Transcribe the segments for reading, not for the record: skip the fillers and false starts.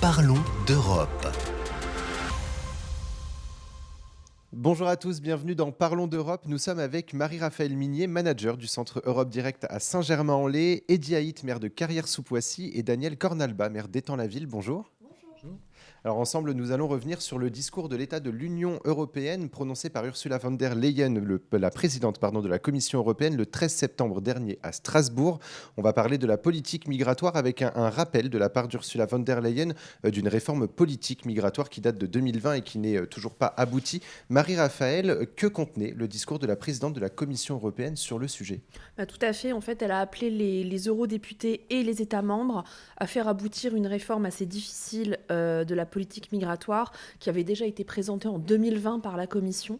Parlons d'Europe. Bonjour à tous, bienvenue dans Parlons d'Europe. Nous sommes avec Marie-Raphaëlle Minier, manager du Centre Europe Direct à Saint-Germain-en-Laye, Eddie Haït, maire de Carrières-sous-Poissy et Daniel Cornalba, maire d'Étang-la-Ville. Bonjour. Alors ensemble, nous allons revenir sur le discours de l'État de l'Union européenne prononcé par Ursula von der Leyen, la présidente de la Commission européenne, le 13 septembre dernier à Strasbourg. On va parler de la politique migratoire avec un rappel de la part d'Ursula von der Leyen d'une réforme politique migratoire qui date de 2020 et qui n'est toujours pas aboutie. Marie-Raphaëlle, que contenait le discours de la présidente de la Commission européenne sur le sujet ? Tout à fait. En fait, elle a appelé les eurodéputés et les États membres à faire aboutir une réforme assez difficile de la politique migratoire qui avait déjà été présentée en 2020 par la Commission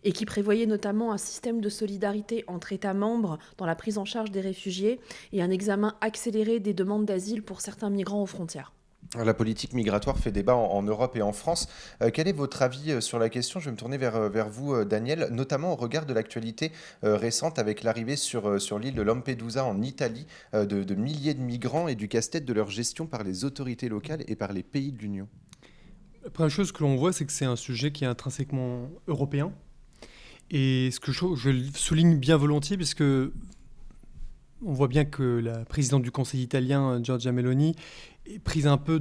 et qui prévoyait notamment un système de solidarité entre États membres dans la prise en charge des réfugiés et un examen accéléré des demandes d'asile pour certains migrants aux frontières. La politique migratoire fait débat en Europe et en France. Quel est votre avis sur la question ? Je vais me tourner vers vous, Daniel, notamment au regard de l'actualité récente avec l'arrivée sur l'île de Lampedusa en Italie de milliers de migrants et du casse-tête de leur gestion par les autorités locales et par les pays de l'Union. La première chose que l'on voit, c'est que c'est un sujet qui est intrinsèquement européen. Et ce que je le souligne bien volontiers, puisque on voit bien que la présidente du Conseil italien, Giorgia Meloni, est prise un peu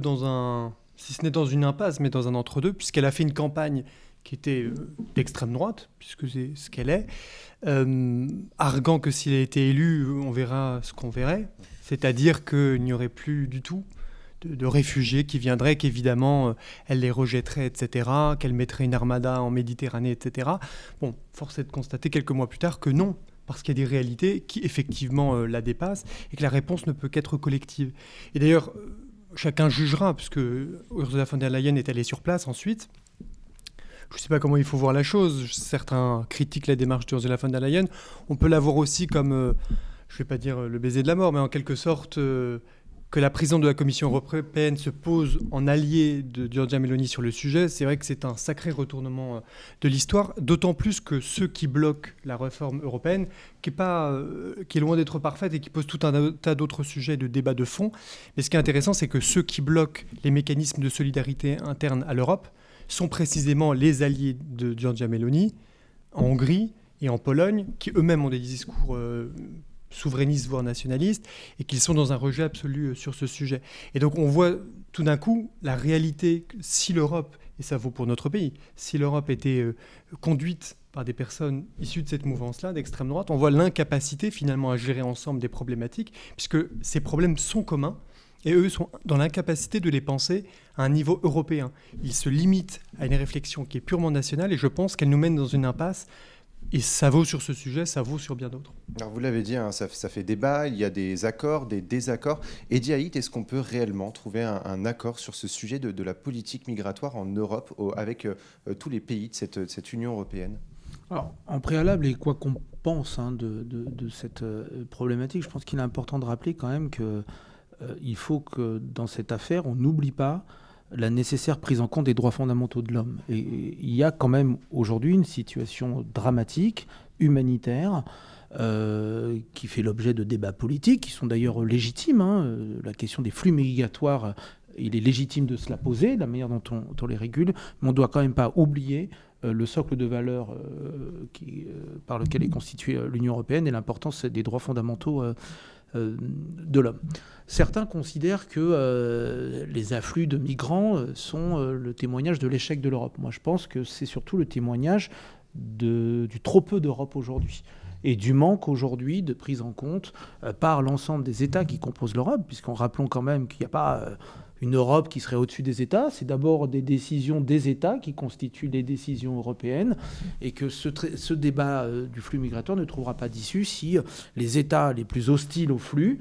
si ce n'est dans une impasse, mais dans un entre-deux, puisqu'elle a fait une campagne qui était d'extrême droite, puisque c'est ce qu'elle est, arguant que s'il a été élu, on verra ce qu'on verrait, c'est-à-dire qu'il n'y aurait plus du tout de réfugiés qui viendraient, qu'évidemment, elle les rejetterait, etc., qu'elle mettrait une armada en Méditerranée, etc. Bon, force est de constater quelques mois plus tard que non, parce qu'il y a des réalités qui, effectivement, la dépassent et que la réponse ne peut qu'être collective. Et d'ailleurs, chacun jugera, puisque Ursula von der Leyen est allée sur place ensuite. Je ne sais pas comment il faut voir la chose. Certains critiquent la démarche d'Ursula von der Leyen. On peut la voir aussi comme, je ne vais pas dire le baiser de la mort, mais en quelque sorte... que la présidente de la Commission européenne se pose en allié de Giorgia Meloni sur le sujet, c'est vrai que c'est un sacré retournement de l'histoire, d'autant plus que ceux qui bloquent la réforme européenne, qui est loin d'être parfaite et qui pose tout un tas d'autres sujets de débat de fond, mais ce qui est intéressant, c'est que ceux qui bloquent les mécanismes de solidarité interne à l'Europe sont précisément les alliés de Giorgia Meloni, en Hongrie et en Pologne, qui eux-mêmes ont des discours... souverainistes, voire nationalistes, et qu'ils sont dans un rejet absolu sur ce sujet. Et donc on voit tout d'un coup la réalité, si l'Europe, et ça vaut pour notre pays, si l'Europe était conduite par des personnes issues de cette mouvance-là, d'extrême droite, on voit l'incapacité finalement à gérer ensemble des problématiques, puisque ces problèmes sont communs, et eux sont dans l'incapacité de les penser à un niveau européen. Ils se limitent à une réflexion qui est purement nationale, et je pense qu'elle nous mène dans une impasse. Et ça vaut sur ce sujet, ça vaut sur bien d'autres. Alors vous l'avez dit, ça fait débat, il y a des accords, des désaccords. Eddie Haït, est-ce qu'on peut réellement trouver un accord sur ce sujet de la politique migratoire en Europe avec tous les pays de cette Union européenne ? Alors, en préalable, et quoi qu'on pense de cette problématique, je pense qu'il est important de rappeler quand même qu'il faut que dans cette affaire, on n'oublie pas la nécessaire prise en compte des droits fondamentaux de l'homme. Et il y a quand même aujourd'hui une situation dramatique, humanitaire, qui fait l'objet de débats politiques, qui sont d'ailleurs légitimes. La question des flux migratoires, il est légitime de se la poser, la manière dont on les régule, mais on ne doit quand même pas oublier le socle de valeurs par lequel est constituée l'Union européenne et l'importance des droits fondamentaux de l'homme. Certains considèrent que les afflux de migrants sont le témoignage de l'échec de l'Europe. Moi, je pense que c'est surtout le témoignage du trop peu d'Europe aujourd'hui et du manque aujourd'hui de prise en compte par l'ensemble des États qui composent l'Europe, puisqu'on rappelons quand même qu'il n'y a pas une Europe qui serait au-dessus des États. C'est d'abord des décisions des États qui constituent les décisions européennes et que ce débat du flux migratoire ne trouvera pas d'issue si les États les plus hostiles au flux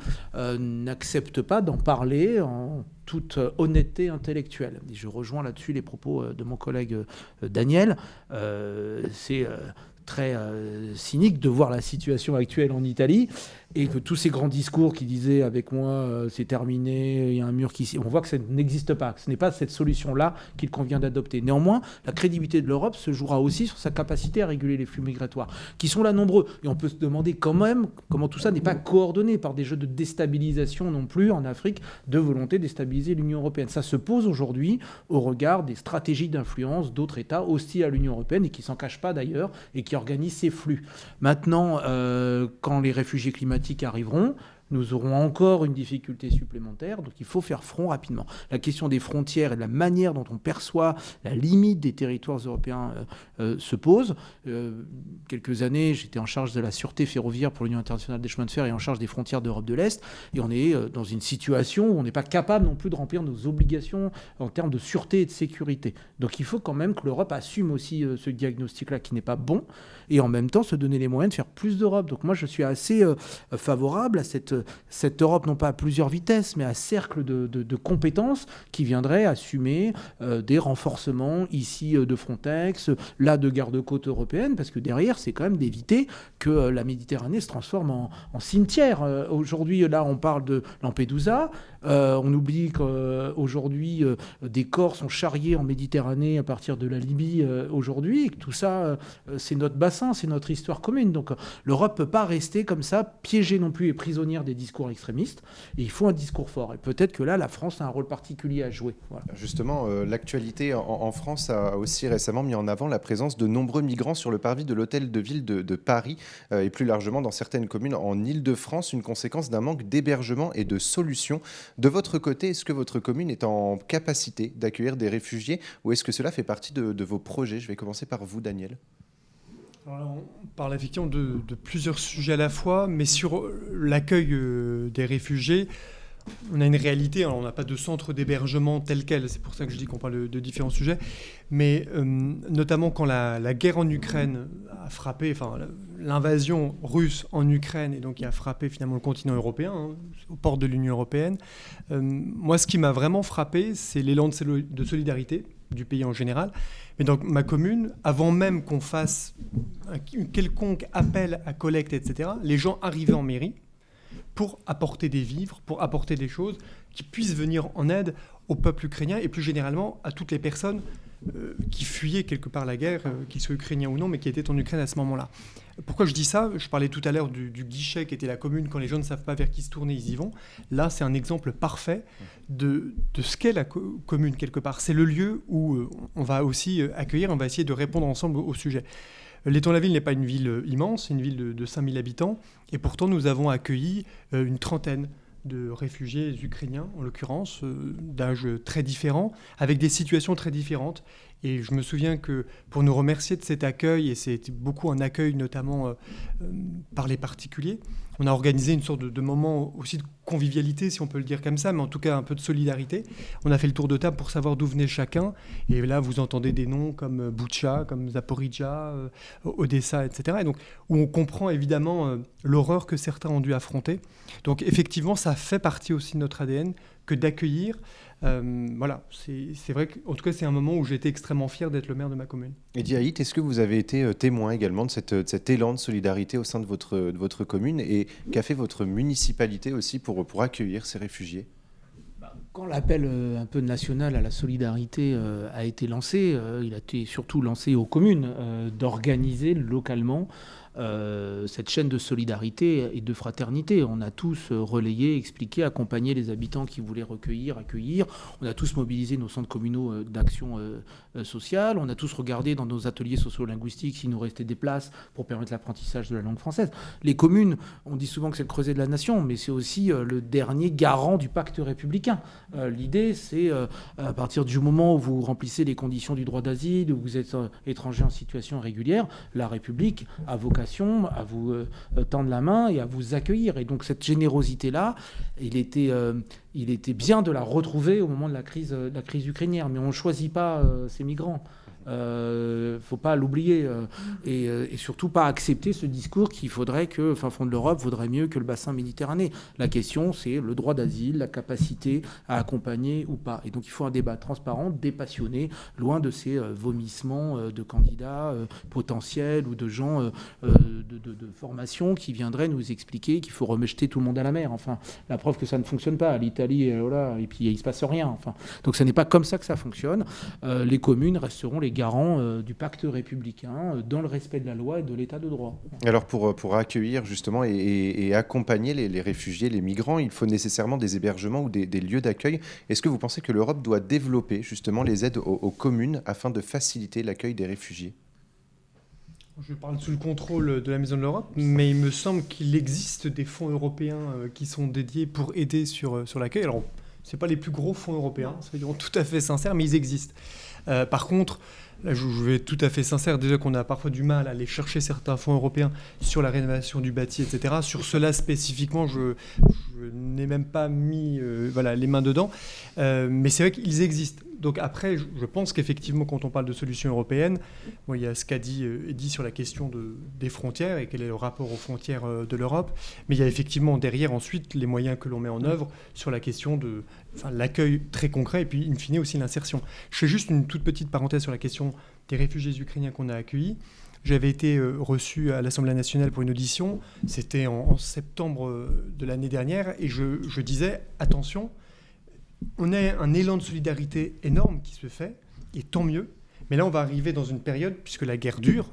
n'acceptent pas d'en parler en toute honnêteté intellectuelle. Et je rejoins là-dessus les propos de mon collègue Daniel. C'est très cynique de voir la situation actuelle en Italie et que tous ces grands discours qui disaient avec moi c'est terminé, il y a un mur qui... On voit que ça n'existe pas, que ce n'est pas cette solution-là qu'il convient d'adopter. Néanmoins, la crédibilité de l'Europe se jouera aussi sur sa capacité à réguler les flux migratoires, qui sont là nombreux. Et on peut se demander quand même comment tout ça n'est pas coordonné par des jeux de déstabilisation non plus en Afrique, de volonté de déstabiliser l'Union européenne. Ça se pose aujourd'hui au regard des stratégies d'influence d'autres États hostiles à l'Union européenne et qui s'en cachent pas d'ailleurs et qui organisent ces flux. Maintenant, quand les réfugiés climatiques arriveront, nous aurons encore une difficulté supplémentaire, donc il faut faire front rapidement. La question des frontières et de la manière dont on perçoit la limite des territoires européens se pose. Quelques années, j'étais en charge de la sûreté ferroviaire pour l'Union internationale des chemins de fer et en charge des frontières d'Europe de l'Est, et on est dans une situation où on n'est pas capable non plus de remplir nos obligations en termes de sûreté et de sécurité. Donc il faut quand même que l'Europe assume aussi ce diagnostic-là qui n'est pas bon, et en même temps se donner les moyens de faire plus d'Europe. Donc moi je suis assez favorable à cette Europe, non pas à plusieurs vitesses, mais à cercle de compétences qui viendraient assumer des renforcements ici de Frontex, là de garde-côte européenne, parce que derrière, c'est quand même d'éviter que la Méditerranée se transforme en cimetière. Aujourd'hui, là, on parle de Lampedusa. On oublie qu'aujourd'hui, des corps sont charriés en Méditerranée à partir de la Libye aujourd'hui, et que tout ça, c'est notre bassin, c'est notre histoire commune. Donc l'Europe ne peut pas rester comme ça, piégée non plus et prisonnière des discours extrémistes. Et il faut un discours fort. Et peut-être que là, la France a un rôle particulier à jouer. Voilà. Justement, l'actualité en France a aussi récemment mis en avant la présence de nombreux migrants sur le parvis de l'hôtel de ville de Paris et plus largement dans certaines communes en Île-de-France, une conséquence d'un manque d'hébergement et de solutions. De votre côté, est-ce que votre commune est en capacité d'accueillir des réfugiés ou est-ce que cela fait partie de vos projets ? Je vais commencer par vous, Daniel. Alors, on parle effectivement de plusieurs sujets à la fois, mais sur l'accueil des réfugiés, on a une réalité. Alors on n'a pas de centre d'hébergement tel quel, c'est pour ça que je dis qu'on parle de différents sujets, mais notamment quand la guerre en Ukraine a frappé, enfin l'invasion russe en Ukraine, et donc qui a frappé finalement le continent européen, aux portes de l'Union européenne, moi ce qui m'a vraiment frappé, c'est l'élan de solidarité du pays en général. Mais dans ma commune, avant même qu'on fasse un quelconque appel à collecte, etc., les gens arrivaient en mairie pour apporter des vivres, pour apporter des choses qui puissent venir en aide au peuple ukrainien et plus généralement à toutes les personnes qui fuyaient quelque part la guerre, qu'ils soient ukrainiens ou non, mais qui étaient en Ukraine à ce moment-là. Pourquoi je dis ça ? Je parlais tout à l'heure du guichet qui était la commune. Quand les gens ne savent pas vers qui se tourner, ils y vont. Là, c'est un exemple parfait de ce qu'est la commune, quelque part. C'est le lieu où on va aussi accueillir, on va essayer de répondre ensemble au sujet. L'Étang-la-Ville n'est pas une ville immense, c'est une ville de 5000 habitants. Et pourtant, nous avons accueilli une trentaine de réfugiés ukrainiens, en l'occurrence, d'âges très différents, avec des situations très différentes. Et je me souviens que pour nous remercier de cet accueil, et c'était beaucoup un accueil notamment par les particuliers, on a organisé une sorte de moment aussi de convivialité, si on peut le dire comme ça, mais en tout cas un peu de solidarité. On a fait le tour de table pour savoir d'où venait chacun. Et là, vous entendez des noms comme Boutcha, comme Zaporizhzhia, Odessa, etc. Et donc, où on comprend évidemment l'horreur que certains ont dû affronter. Donc effectivement, ça fait partie aussi de notre ADN que d'accueillir. Voilà, c'est vrai qu'en tout cas, c'est un moment où j'ai été extrêmement fier d'être le maire de ma commune. Et Diaït, est-ce que vous avez été témoin également de cet élan de solidarité au sein de votre commune et qu'a fait votre municipalité aussi pour accueillir ces réfugiés ? Quand l'appel un peu national à la solidarité a été lancé, il a été surtout lancé aux communes d'organiser localement cette chaîne de solidarité et de fraternité. On a tous relayé, expliqué, accompagné les habitants qui voulaient recueillir, accueillir. On a tous mobilisé nos centres communaux d'action sociale. On a tous regardé dans nos ateliers socio-linguistiques s'il nous restait des places pour permettre l'apprentissage de la langue française. Les communes, on dit souvent que c'est le creuset de la nation, mais c'est aussi le dernier garant du pacte républicain. L'idée, c'est à partir du moment où vous remplissez les conditions du droit d'asile, où vous êtes étranger en situation régulière, la République a vocation à vous tendre la main et à vous accueillir. Et donc cette générosité-là, il était bien de la retrouver au moment de la crise ukrainienne. Mais on ne choisit pas ces migrants. Faut pas l'oublier. Et surtout pas accepter ce discours qu'il faudrait que, fin fond de l'Europe, vaudrait mieux que le bassin méditerranéen. La question, c'est le droit d'asile, la capacité à accompagner ou pas. Et donc il faut un débat transparent, dépassionné, loin de ces vomissements de candidats potentiels ou de gens de formation qui viendraient nous expliquer qu'il faut rejeter tout le monde à la mer. Enfin, la preuve que ça ne fonctionne pas. L'Italie, voilà, et puis il ne se passe rien. Enfin, donc ce n'est pas comme ça que ça fonctionne. Les communes resteront les garants du pacte républicain dans le respect de la loi et de l'état de droit. Alors pour accueillir justement et accompagner les réfugiés, les migrants, il faut nécessairement des hébergements ou des lieux d'accueil. Est-ce que vous pensez que l'Europe doit développer justement les aides aux communes afin de faciliter l'accueil des réfugiés ? Je parle sous le contrôle de la Maison de l'Europe, mais il me semble qu'il existe des fonds européens qui sont dédiés pour aider sur l'accueil. Alors, ce n'est pas les plus gros fonds européens, soyons tout à fait sincères, mais ils existent. Par contre, là, je vais être tout à fait sincère, déjà qu'on a parfois du mal à aller chercher certains fonds européens sur la rénovation du bâti, etc. Sur cela spécifiquement, je n'ai même pas mis les mains dedans, mais c'est vrai qu'ils existent. Donc après, je pense qu'effectivement, quand on parle de solutions européennes, il y a ce qu'a dit Eddy sur la question des frontières et quel est le rapport aux frontières de l'Europe, mais il y a effectivement derrière ensuite les moyens que l'on met en œuvre sur la question de l'accueil très concret et puis in fine aussi l'insertion. Je fais juste une toute petite parenthèse sur la question des réfugiés ukrainiens qu'on a accueillis. J'avais été reçu à l'Assemblée nationale pour une audition, c'était en septembre de l'année dernière, et je disais, attention, on a un élan de solidarité énorme qui se fait, et tant mieux. Mais là, on va arriver dans une période, puisque la guerre dure,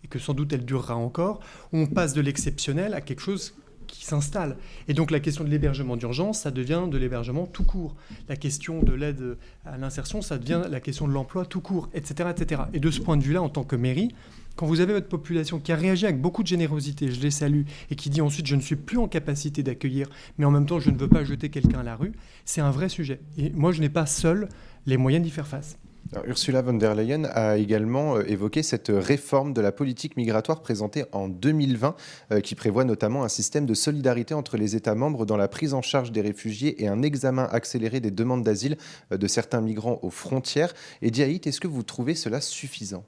et que sans doute elle durera encore, où on passe de l'exceptionnel à quelque chose qui s'installe. Et donc la question de l'hébergement d'urgence, ça devient de l'hébergement tout court. La question de l'aide à l'insertion, ça devient la question de l'emploi tout court, etc., etc. Et de ce point de vue-là, en tant que mairie, quand vous avez votre population qui a réagi avec beaucoup de générosité, je les salue, et qui dit ensuite « je ne suis plus en capacité d'accueillir, mais en même temps je ne veux pas jeter quelqu'un à la rue », c'est un vrai sujet. Et moi, je n'ai pas seul les moyens d'y faire face. Alors, Ursula von der Leyen a également évoqué cette réforme de la politique migratoire présentée en 2020, qui prévoit notamment un système de solidarité entre les États membres dans la prise en charge des réfugiés et un examen accéléré des demandes d'asile de certains migrants aux frontières. Et Diaït, est-ce que vous trouvez cela suffisant ?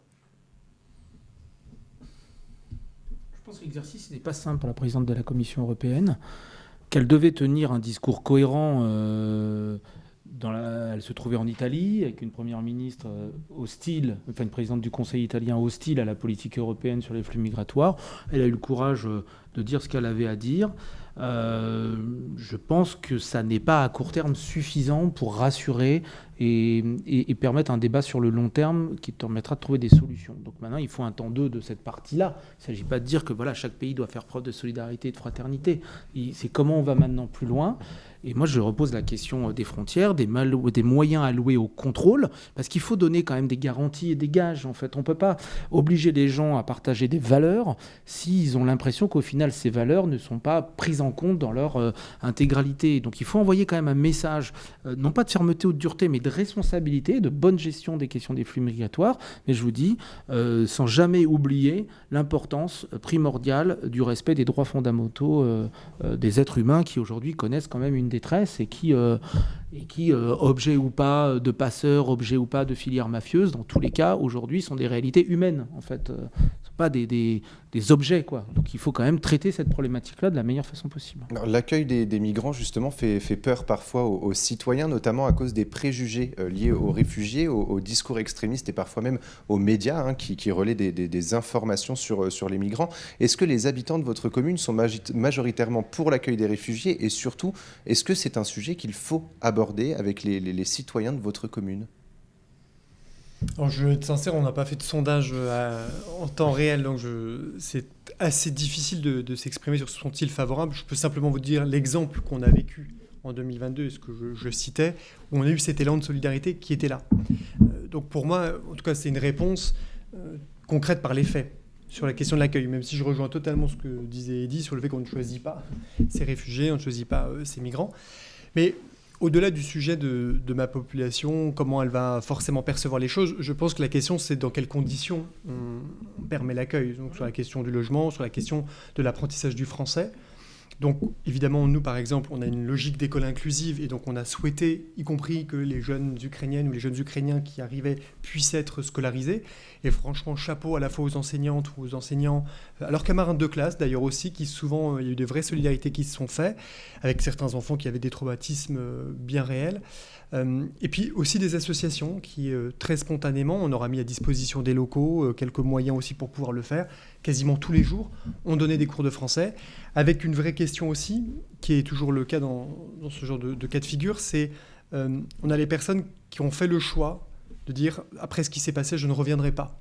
Je pense que l'exercice n'est pas simple pour la présidente de la Commission européenne, qu'elle devait tenir un discours cohérent. Elle se trouvait en Italie avec une première ministre hostile, enfin une présidente du Conseil italien hostile à la politique européenne sur les flux migratoires. Elle a eu le courage de dire ce qu'elle avait à dire. Je pense que ça n'est pas à court terme suffisant pour rassurer et permettre un débat sur le long terme qui permettra de trouver des solutions. Donc maintenant, il faut un temps de cette partie-là. Il ne s'agit pas de dire que voilà, chaque pays doit faire preuve de solidarité et de fraternité. C'est comment on va maintenant plus loin. Et moi, je repose la question des frontières, des moyens alloués au contrôle, parce qu'il faut donner quand même des garanties et des gages. En fait, on ne peut pas obliger les gens à partager des valeurs s'ils ont l'impression qu'au final, ces valeurs ne sont pas prises en compte dans leur intégralité. Donc, il faut envoyer quand même un message, non pas de fermeté ou de dureté, mais de responsabilité, de bonne gestion des questions des flux migratoires. Mais je vous dis, sans jamais oublier l'importance primordiale du respect des droits fondamentaux des êtres humains qui aujourd'hui connaissent quand même une détresse et qui, objet ou pas de passeurs, objet ou pas de filières mafieuses, dans tous les cas, aujourd'hui, sont des réalités humaines, en fait. Ce ne sont pas des objets, quoi. Donc il faut quand même traiter cette problématique-là de la meilleure façon possible. Alors, l'accueil des migrants, justement, fait peur parfois aux citoyens, notamment à cause des préjugés liés aux réfugiés, aux discours extrémistes et parfois même aux médias qui relaient des informations sur les migrants. Est-ce que les habitants de votre commune sont majoritairement pour l'accueil des réfugiés et surtout, est-ce que c'est un sujet qu'il faut aborder avec les citoyens de votre commune ? Alors, je vais être sincère, on n'a pas fait de sondage en temps réel, donc c'est assez difficile de s'exprimer sur sont-ils favorables. Je peux simplement vous dire l'exemple qu'on a vécu en 2022, ce que je citais, où on a eu cet élan de solidarité qui était là. Donc pour moi, en tout cas, c'est une réponse concrète par les faits sur la question de l'accueil, même si je rejoins totalement ce que disait Eddy sur le fait qu'on ne choisit pas ces réfugiés, on ne choisit pas ces migrants. Mais au-delà du sujet de ma population, comment elle va forcément percevoir les choses, je pense que la question, c'est dans quelles conditions on permet l'accueil. Donc sur la question du logement, sur la question de l'apprentissage du français. Donc, évidemment, nous, par exemple, on a une logique d'école inclusive et donc on a souhaité, y compris que les jeunes Ukrainiennes ou les jeunes Ukrainiens qui arrivaient puissent être scolarisés. Et franchement, chapeau à la fois aux enseignantes ou aux enseignants, à leurs camarades de classe d'ailleurs aussi, qui souvent, il y a eu de vraies solidarités qui se sont faites avec certains enfants qui avaient des traumatismes bien réels. Et puis aussi des associations qui, très spontanément, on aura mis à disposition des locaux, quelques moyens aussi pour pouvoir le faire, quasiment tous les jours, ont donné des cours de français, avec une vraie question aussi, qui est toujours le cas dans ce genre de cas de figure, c'est on a les personnes qui ont fait le choix de dire, après ce qui s'est passé, je ne reviendrai pas.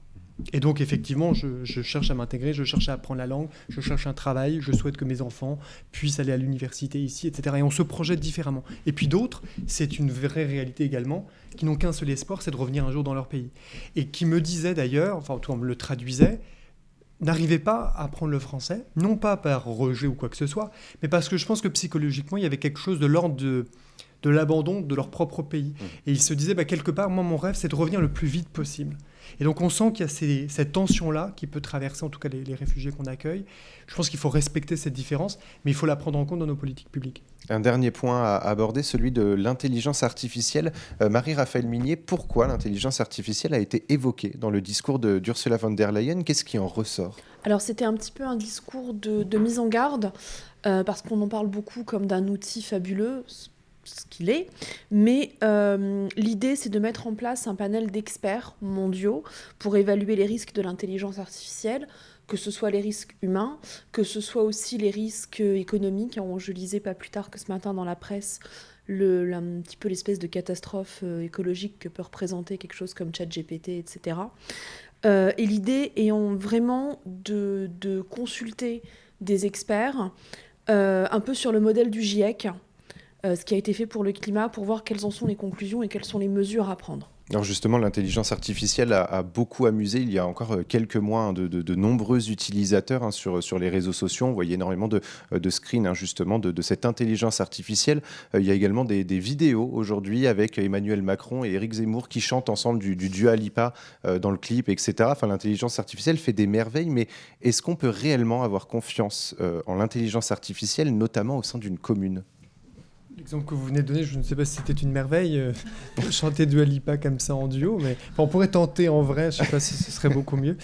Et donc, effectivement, je cherche à m'intégrer, je cherche à apprendre la langue, je cherche un travail, je souhaite que mes enfants puissent aller à l'université ici, etc. Et on se projette différemment. Et puis d'autres, c'est une vraie réalité également, qui n'ont qu'un seul espoir, c'est de revenir un jour dans leur pays. Et qui me disaient d'ailleurs, enfin, en tout cas, on me le traduisait, n'arrivaient pas à apprendre le français, non pas par rejet ou quoi que ce soit, mais parce que je pense que psychologiquement, il y avait quelque chose de l'ordre de l'abandon de leur propre pays. Et ils se disaient, quelque part, moi, mon rêve, c'est de revenir le plus vite possible. Et donc, on sent qu'il y a cette tension-là qui peut traverser, en tout cas, les réfugiés qu'on accueille. Je pense qu'il faut respecter cette différence, mais il faut la prendre en compte dans nos politiques publiques. Un dernier point à aborder, celui de l'intelligence artificielle. Marie-Raphaëlle Minier, pourquoi l'intelligence artificielle a été évoquée dans le discours d'Ursula von der Leyen? Qu'est-ce qui en ressort? Alors, c'était un petit peu un discours de mise en garde, parce qu'on en parle beaucoup comme d'un outil fabuleux, ce qu'il est, mais l'idée, c'est de mettre en place un panel d'experts mondiaux pour évaluer les risques de l'intelligence artificielle, que ce soit les risques humains, que ce soit aussi les risques économiques. Je lisais pas plus tard que ce matin dans la presse un petit peu l'espèce de catastrophe écologique que peut représenter quelque chose comme ChatGPT, etc. Et l'idée ayant vraiment de consulter des experts, un peu sur le modèle du GIEC, ce qui a été fait pour le climat, pour voir quelles en sont les conclusions et quelles sont les mesures à prendre. Alors justement, l'intelligence artificielle a beaucoup amusé. Il y a encore quelques mois de nombreux utilisateurs sur les réseaux sociaux. On voyait énormément de screens justement de cette intelligence artificielle. Il y a également des vidéos aujourd'hui avec Emmanuel Macron et Éric Zemmour qui chantent ensemble du Dua Lipa dans le clip, etc. Enfin, l'intelligence artificielle fait des merveilles, mais est-ce qu'on peut réellement avoir confiance en l'intelligence artificielle, notamment au sein d'une commune ? L'exemple que vous venez de donner, je ne sais pas si c'était une merveille, chanter Dua Lipa comme ça en duo, mais on pourrait tenter en vrai, je ne sais pas si ce serait beaucoup mieux.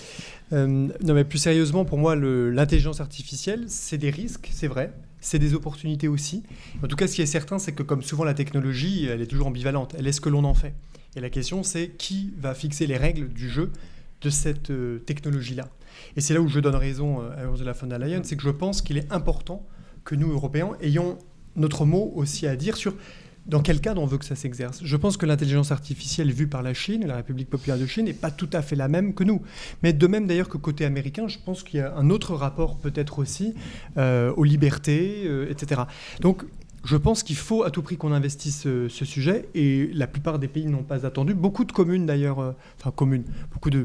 Non, mais plus sérieusement, pour moi, l'intelligence artificielle, c'est des risques, c'est vrai, c'est des opportunités aussi. En tout cas, ce qui est certain, c'est que comme souvent la technologie, elle est toujours ambivalente, elle est ce que l'on en fait. Et la question, c'est qui va fixer les règles du jeu de cette technologie-là. Et c'est là où je donne raison à Ursula von der Leyen, c'est que je pense qu'il est important que nous, Européens, ayons notre mot aussi à dire sur dans quel cadre on veut que ça s'exerce. Je pense que l'intelligence artificielle vue par la Chine, la République populaire de Chine, n'est pas tout à fait la même que nous. Mais de même d'ailleurs que côté américain, je pense qu'il y a un autre rapport peut-être aussi aux libertés, etc. Donc je pense qu'il faut à tout prix qu'on investisse ce sujet, et la plupart des pays n'ont pas attendu. Beaucoup de communes d'ailleurs,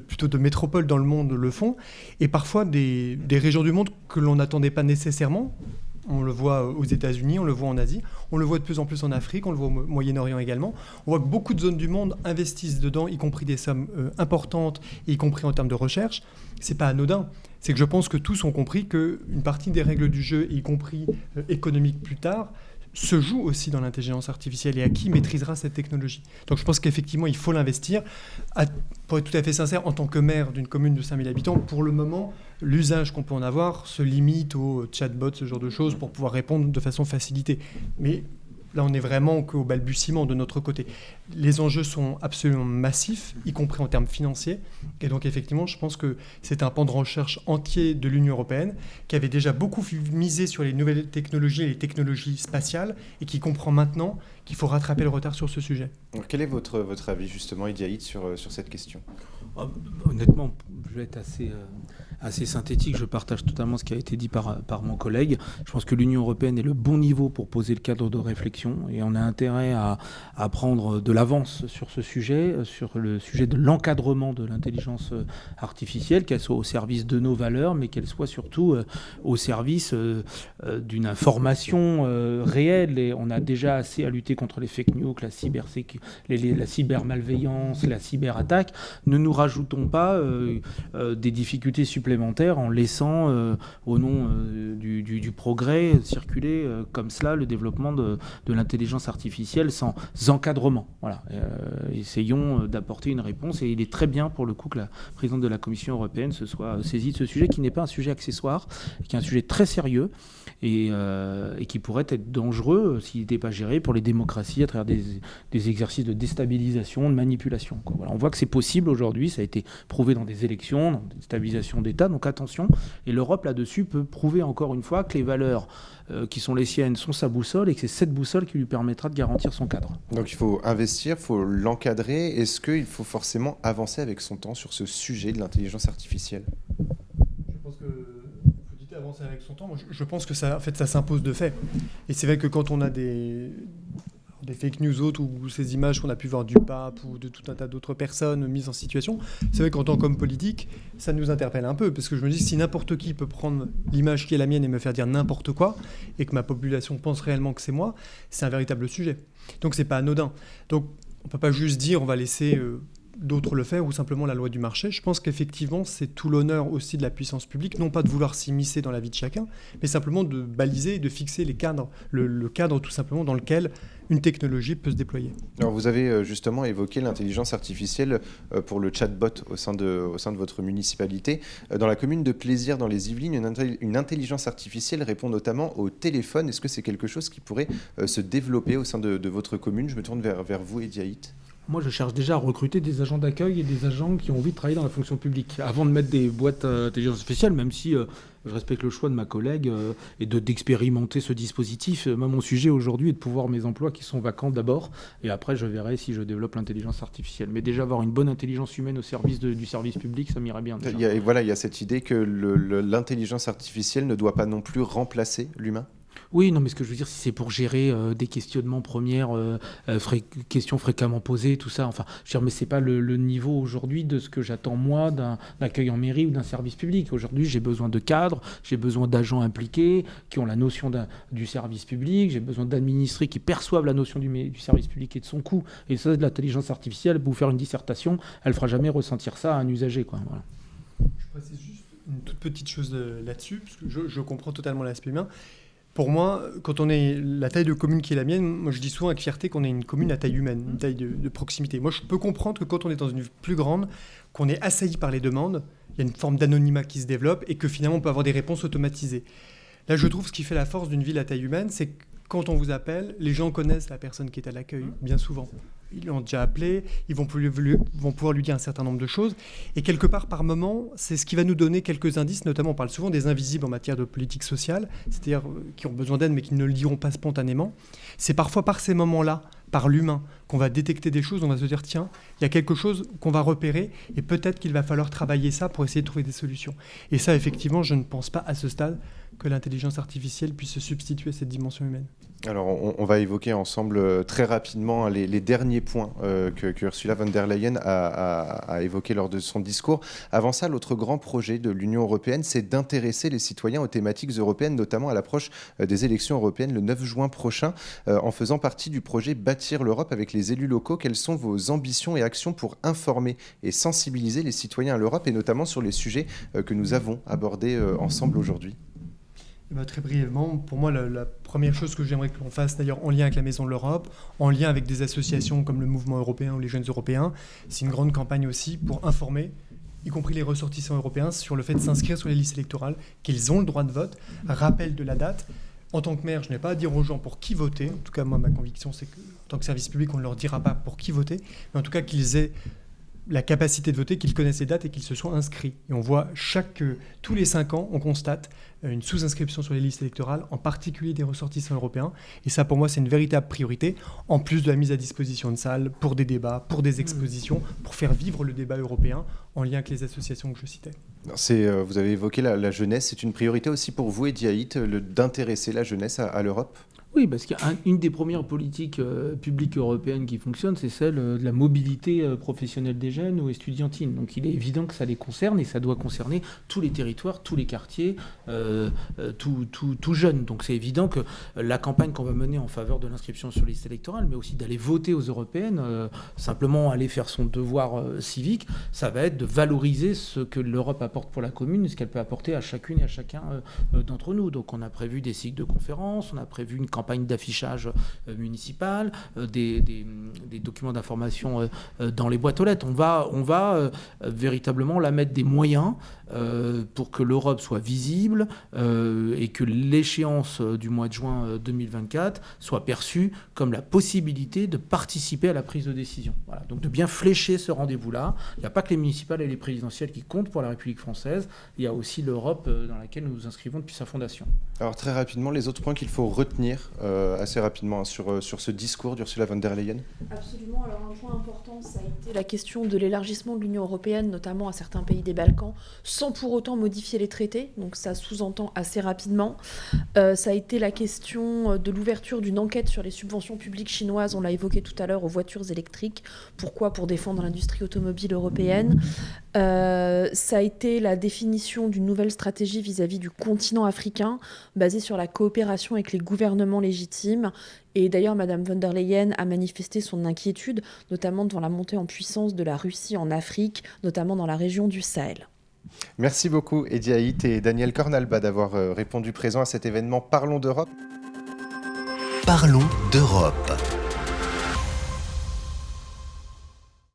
plutôt de métropoles dans le monde le font, et parfois des régions du monde que l'on n'attendait pas nécessairement. On le voit aux États-Unis, on le voit en Asie, on le voit de plus en plus en Afrique, on le voit au Moyen-Orient également. On voit que beaucoup de zones du monde investissent dedans, y compris des sommes importantes, y compris en termes de recherche. C'est pas anodin. C'est que je pense que tous ont compris qu'une partie des règles du jeu, y compris économiques plus tard, se joue aussi dans l'intelligence artificielle, et à qui maîtrisera cette technologie. Donc je pense qu'effectivement, il faut l'investir. Pour être tout à fait sincère, en tant que maire d'une commune de 5000 habitants, pour le moment, l'usage qu'on peut en avoir se limite aux chatbots, ce genre de choses, pour pouvoir répondre de façon facilitée. Mais là, on est vraiment qu'au balbutiement de notre côté. Les enjeux sont absolument massifs, y compris en termes financiers. Et donc, effectivement, je pense que c'est un pan de recherche entier de l'Union européenne qui avait déjà beaucoup misé sur les nouvelles technologies et les technologies spatiales, et qui comprend maintenant qu'il faut rattraper le retard sur ce sujet. Alors, quel est votre avis, justement, Idiaït, sur cette question ? Honnêtement, je vais être assez synthétique. Je partage totalement ce qui a été dit par mon collègue. Je pense que l'Union européenne est le bon niveau pour poser le cadre de réflexion, et on a intérêt à prendre de l'avance sur ce sujet, sur le sujet de l'encadrement de l'intelligence artificielle, qu'elle soit au service de nos valeurs, mais qu'elle soit surtout au service d'une information réelle. Et on a déjà assez à lutter lutter contre les fake news, la cybermalveillance, la cyberattaque, ne nous rajoutons pas des difficultés supplémentaires en laissant, au nom du progrès, circuler comme cela le développement de l'intelligence artificielle sans encadrement. Voilà. Essayons d'apporter une réponse, et il est très bien pour le coup que la présidente de la Commission européenne se soit saisie de ce sujet, qui n'est pas un sujet accessoire, qui est un sujet très sérieux et qui pourrait être dangereux s'il n'était pas géré pour les démocraties à travers des exercices de déstabilisation, de manipulation. Voilà. On voit que c'est possible aujourd'hui, ça a été prouvé dans des élections, dans des stabilisations d'État, donc attention. Et l'Europe là-dessus peut prouver encore une fois que les valeurs qui sont les siennes sont sa boussole, et que c'est cette boussole qui lui permettra de garantir son cadre. Donc il faut investir, il faut l'encadrer. Est-ce qu'il faut forcément avancer avec son temps sur ce sujet de l'intelligence artificielle ? Je pense que vous dites avancer avec son temps. Moi, je pense que ça, en fait, ça s'impose de fait. Et c'est vrai que quand on a des fake news autres, ou ces images qu'on a pu voir du pape ou de tout un tas d'autres personnes mises en situation, c'est vrai qu'en tant qu'homme politique, ça nous interpelle un peu, parce que je me dis, si n'importe qui peut prendre l'image qui est la mienne et me faire dire n'importe quoi, et que ma population pense réellement que c'est moi, c'est un véritable sujet. Donc c'est pas anodin. Donc on peut pas juste dire on va laisser d'autres le faire, ou simplement la loi du marché. Je pense qu'effectivement, c'est tout l'honneur aussi de la puissance publique, non pas de vouloir s'immiscer dans la vie de chacun, mais simplement de baliser et de fixer les cadres, le cadre tout simplement dans lequel une technologie peut se déployer. Alors vous avez justement évoqué l'intelligence artificielle pour le chatbot au sein de votre municipalité. Dans la commune de Plaisir, dans les Yvelines, une intelligence artificielle répond notamment au téléphone. Est-ce que c'est quelque chose qui pourrait se développer au sein de votre commune ? Je me tourne vers vous, Ediaït. Moi, je cherche déjà à recruter des agents d'accueil et des agents qui ont envie de travailler dans la fonction publique, avant de mettre des boîtes d'intelligence artificielle, même si je respecte le choix de ma collègue et d'expérimenter ce dispositif. Moi, mon sujet aujourd'hui est de pouvoir mes emplois qui sont vacants d'abord, et après, je verrai si je développe l'intelligence artificielle. Mais déjà, avoir une bonne intelligence humaine au service du service public, ça m'irait bien. Il y a cette idée que l'intelligence artificielle ne doit pas non plus remplacer l'humain ? Oui, non, mais ce que je veux dire, si c'est pour gérer des questionnements premières, questions fréquemment posées, tout ça, enfin, je veux dire, mais c'est pas le niveau aujourd'hui de ce que j'attends, moi, d'un accueil en mairie ou d'un service public. Aujourd'hui, j'ai besoin de cadres, j'ai besoin d'agents impliqués, qui ont la notion du service public, j'ai besoin d'administrés qui perçoivent la notion du service public et de son coût. Et ça, de l'intelligence artificielle, pour vous faire une dissertation, elle fera jamais ressentir ça à un usager, quoi. Voilà. Je précise juste une toute petite chose là-dessus, parce que je comprends totalement l'aspect humain. Pour moi, quand on est la taille de commune qui est la mienne, moi je dis souvent avec fierté qu'on est une commune à taille humaine, une taille de proximité. Moi je peux comprendre que quand on est dans une ville plus grande, qu'on est assailli par les demandes, il y a une forme d'anonymat qui se développe et que finalement on peut avoir des réponses automatisées. Là je trouve ce qui fait la force d'une ville à taille humaine, c'est que quand on vous appelle, les gens connaissent la personne qui est à l'accueil, bien souvent. Ils l'ont déjà appelé, ils vont pouvoir lui dire un certain nombre de choses. Et quelque part, par moment, c'est ce qui va nous donner quelques indices. Notamment, on parle souvent des invisibles en matière de politique sociale, c'est-à-dire qui ont besoin d'aide mais qui ne le diront pas spontanément. C'est parfois par ces moments-là, par l'humain, qu'on va détecter des choses, on va se dire, tiens, il y a quelque chose qu'on va repérer et peut-être qu'il va falloir travailler ça pour essayer de trouver des solutions. Et ça, effectivement, je ne pense pas à ce stade que l'intelligence artificielle puisse se substituer à cette dimension humaine. Alors, on va évoquer ensemble très rapidement les derniers points que Ursula von der Leyen a évoqués lors de son discours. Avant ça, l'autre grand projet de l'Union européenne, c'est d'intéresser les citoyens aux thématiques européennes, notamment à l'approche des élections européennes le 9 juin prochain, en faisant partie du projet Bâtir l'Europe avec les élus locaux. Quelles sont vos ambitions et actions pour informer et sensibiliser les citoyens à l'Europe, et notamment sur les sujets que nous avons abordés ensemble aujourd'hui ? Très brièvement, pour moi, la première chose que j'aimerais que l'on fasse, d'ailleurs en lien avec la Maison de l'Europe, en lien avec des associations comme le Mouvement européen ou les Jeunes Européens, c'est une grande campagne aussi pour informer, y compris les ressortissants européens, sur le fait de s'inscrire sur les listes électorales, qu'ils ont le droit de vote, rappel de la date. En tant que maire, je n'ai pas à dire aux gens pour qui voter. En tout cas, moi, ma conviction, c'est qu'en tant que service public, on ne leur dira pas pour qui voter, mais en tout cas qu'ils aient la capacité de voter, qu'ils connaissent les dates et qu'ils se soient inscrits. Et on voit tous les 5 ans, on constate une sous-inscription sur les listes électorales, en particulier des ressortissants européens. Et ça, pour moi, c'est une véritable priorité, en plus de la mise à disposition de salles pour des débats, pour des expositions, pour faire vivre le débat européen en lien avec les associations que je citais. Vous avez évoqué la jeunesse. C'est une priorité aussi pour vous, Ediaït, d'intéresser la jeunesse à l'Europe ? Oui, parce qu'une des premières politiques publiques européennes qui fonctionne, c'est celle de la mobilité professionnelle des jeunes ou estudiantine. Donc il est évident que ça les concerne et ça doit concerner tous les territoires, tous les quartiers, tout jeune. Donc c'est évident que la campagne qu'on va mener en faveur de l'inscription sur liste électorale, mais aussi d'aller voter aux européennes, simplement aller faire son devoir civique, ça va être de valoriser ce que l'Europe apporte pour la commune et ce qu'elle peut apporter à chacune et à chacun d'entre nous. Donc on a prévu des cycles de conférences, on a prévu une campagne d'affichage municipal, des documents d'information dans les boîtes aux lettres. On va véritablement la mettre des moyens pour que l'Europe soit visible et que l'échéance du mois de juin 2024 soit perçue comme la possibilité de participer à la prise de décision. Voilà. Donc de bien flécher ce rendez-vous-là. Il n'y a pas que les municipales et les présidentielles qui comptent pour la République française, il y a aussi l'Europe dans laquelle nous nous inscrivons depuis sa fondation. Alors très rapidement, les autres points qu'il faut retenir assez rapidement sur ce discours d'Ursula von der Leyen. Absolument. Alors un point important, ça a été la question de l'élargissement de l'Union européenne, notamment à certains pays des Balkans, sans pour autant modifier les traités. Donc ça sous-entend assez rapidement. Ça a été la question de l'ouverture d'une enquête sur les subventions publiques chinoises, on l'a évoqué tout à l'heure, aux voitures électriques. Pourquoi ? Pour défendre l'industrie automobile européenne. Ça a été la définition d'une nouvelle stratégie vis-à-vis du continent africain, basée sur la coopération avec les gouvernements légitimes. Et d'ailleurs, Madame von der Leyen a manifesté son inquiétude, notamment devant la montée en puissance de la Russie en Afrique, notamment dans la région du Sahel. Merci beaucoup, Eddie Haït et Daniel Cornalba, d'avoir répondu présent à cet événement Parlons d'Europe. Parlons d'Europe.